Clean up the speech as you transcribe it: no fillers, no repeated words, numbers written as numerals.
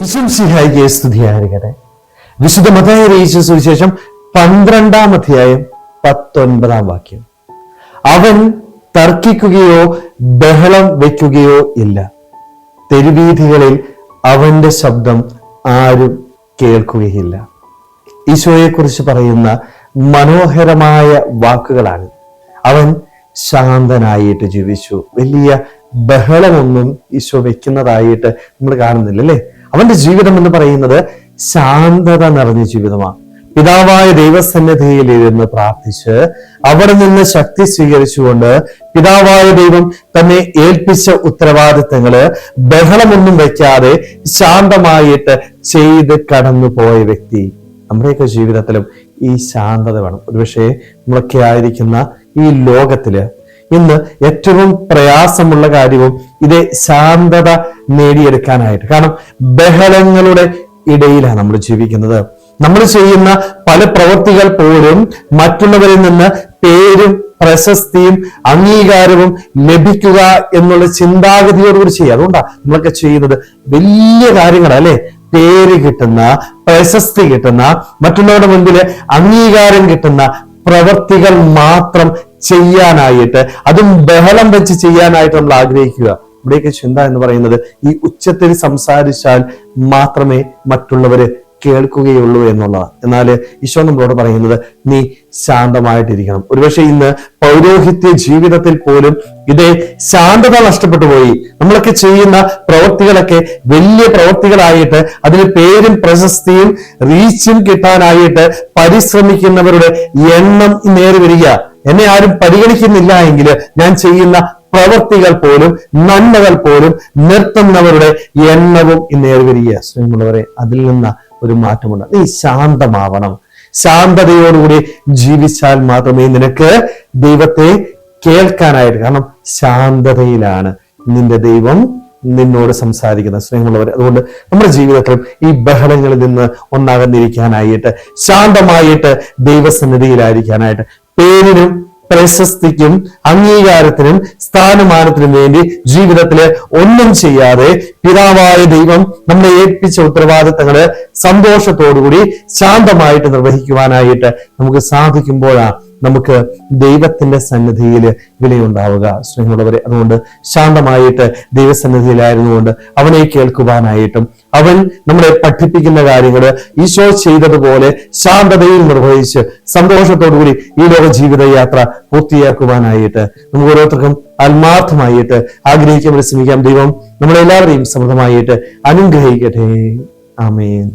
ഈശോമിശിഹായിക്ക് സ്തുതിയായിരിക്കട്ടെ. വിശുദ്ധ മത്തായി അറിയിച്ച സുവിശേഷം 12-ാം അധ്യായം 19-ാം വാക്യം. അവൻ തർക്കിക്കുകയോ ബഹളം വയ്ക്കുകയോ ഇല്ല. തെരുവീഥികളിൽ അവന്റെ ശബ്ദം ആരും കേൾക്കുകയില്ല. ഈശോയെ കുറിച്ച് പറയുന്ന മനോഹരമായ വാക്കുകളാണ്. അവൻ ശാന്തനായിട്ട് ജീവിച്ചു. വലിയ ബഹളമൊന്നും ഈശോ വെക്കുന്നതായിട്ട് നമ്മൾ കാണുന്നില്ല, അല്ലേ? അവന്റെ ജീവിതം എന്ന് പറയുന്നത് ശാന്തത നിറഞ്ഞ ജീവിതമാണ്. പിതാവായ ദൈവസന്നിധിയിൽ ഇരുന്ന് പ്രാർത്ഥിച്ച് അവിടെ നിന്ന് ശക്തി സ്വീകരിച്ചുകൊണ്ട് പിതാവായ ദൈവം തന്നെ ഏൽപ്പിച്ച ഉത്തരവാദിത്തങ്ങള് ബഹളമൊന്നും വെക്കാതെ ശാന്തമായിട്ട് ചെയ്ത് കടന്നു പോയ വ്യക്തി. നമ്മുടെയൊക്കെ ജീവിതത്തിലും ഈ ശാന്തത വേണം. ഒരുപക്ഷെ നമ്മളൊക്കെ ആയിരിക്കുന്ന ഈ ലോകത്തില് ഇന്ന് ഏറ്റവും പ്രയാസമുള്ള കാര്യവും ഇതേ ശാന്തത നേടിയെടുക്കാനായിട്ട്. കാരണം ബഹളങ്ങളുടെ ഇടയിലാണ് നമ്മൾ ജീവിക്കുന്നത്. നമ്മൾ ചെയ്യുന്ന പല പ്രവൃത്തികൾ പോലും മറ്റുള്ളവരിൽ നിന്ന് പേരും പ്രശസ്തിയും അംഗീകാരവും ലഭിക്കുക എന്നുള്ള ചിന്താഗതിയോടുകൂടി ചെയ്യുക. അതുകൊണ്ടാണ് നമ്മളൊക്കെ ചെയ്യുന്നത് വലിയ കാര്യങ്ങളല്ലേ. പേര് കിട്ടുന്ന, പ്രശസ്തി കിട്ടുന്ന, മറ്റുള്ളവരുടെ മുൻപില് അംഗീകാരം കിട്ടുന്ന പ്രവൃത്തികൾ മാത്രം ചെയ്യാനായിട്ട്, അതും ബഹളം വെച്ച് ചെയ്യാനായിട്ട് നമ്മൾ ആഗ്രഹിക്കുക. ഇവിടെയൊക്കെ ചിന്ത എന്ന് പറയുന്നത് ഈ ഉച്ചത്തിൽ സംസാരിച്ചാൽ മാത്രമേ മറ്റുള്ളവര് കേൾക്കുകയുള്ളൂ എന്നുള്ളതാണ്. എന്നാൽ ഈശോ നമ്മളോട് പറയുന്നത് നീ ശാന്തമായിട്ടിരിക്കണം. ഒരുപക്ഷെ ഇന്ന് പൗരോഹിത്യ ജീവിതത്തിൽ പോലും ഇതേ ശാന്തത നഷ്ടപ്പെട്ടു പോയി. നമ്മളൊക്കെ ചെയ്യുന്ന പ്രവൃത്തികളൊക്കെ വലിയ പ്രവൃത്തികളായിട്ട് അതിന് പേരും പ്രശസ്തിയും റീച്ചും കിട്ടാനായിട്ട് പരിശ്രമിക്കുന്നവരുടെ എണ്ണം നേറി വരിക. എന്നെ ആരും പരിഗണിക്കുന്നില്ല എങ്കിൽ ഞാൻ ചെയ്യുന്ന പ്രവൃത്തികൾ പോലും നന്മകൾ പോലും നിർത്തുന്നവരുടെ എണ്ണവും ഇന്നേറി വരിക. സ്നേഹമുള്ളവരെ, അതിൽ നിന്ന് ഒരു മാറ്റമുണ്ട്. നീ ശാന്തമാവണം. ശാന്തതയോടുകൂടി ജീവിച്ചാൽ മാത്രമേ നിനക്ക് ദൈവത്തെ കേൾക്കാനായിട്ട്. കാരണം ശാന്തതയിലാണ് നിന്റെ ദൈവം നിന്നോട് സംസാരിക്കുന്നത്. സ്നേഹമുള്ളവരെ, അതുകൊണ്ട് നമ്മുടെ ജീവിതത്തിലും ഈ ബഹളങ്ങളിൽ നിന്ന് ഒന്നകന്നിരിക്കാനായിട്ട്, ശാന്തമായിട്ട് ദൈവസന്നിധിയിലായിരിക്കാനായിട്ട്, പേരിനും പ്രശസ്തിക്കും അംഗീകാരത്തിനും സ്ഥാനമാനത്തിനും വേണ്ടി ജീവിതത്തില് ഒന്നും ചെയ്യാതെ പിതാവായ ദൈവം നമ്മളെ ഏൽപ്പിച്ച ഉത്തരവാദിത്തങ്ങള് സന്തോഷത്തോടുകൂടി ശാന്തമായിട്ട് നിർവഹിക്കുവാനായിട്ട് നമുക്ക് സാധിക്കുമ്പോഴാണ് നമുക്ക് ദൈവത്തിന്റെ സന്നിധിയിൽ വിലയുണ്ടാവുക. സ്നേഹമുള്ളവരെ, അതുകൊണ്ട് ശാന്തമായിട്ട് ദൈവസന്നിധിയിലായിരുന്നുകൊണ്ട് അവനെ കേൾക്കുവാനായിട്ടും അവൻ നമ്മളെ പഠിപ്പിക്കുന്ന കാര്യങ്ങള് ഈശോ ചെയ്തതുപോലെ ശാന്തതയിൽ നിർവഹിച്ച് സന്തോഷത്തോടുകൂടി ഈ ലോക ജീവിതയാത്ര പൂർത്തിയാക്കുവാനായിട്ട് നമുക്ക് ഓരോരുത്തർക്കും ആത്മാർത്ഥമായിട്ട് ആഗ്രഹിക്കാൻ ശ്രമിക്കാം. ദൈവം നമ്മളെല്ലാവരെയും സമൃദ്ധമായിട്ട് അനുഗ്രഹിക്കട്ടെ. ആമേൻ.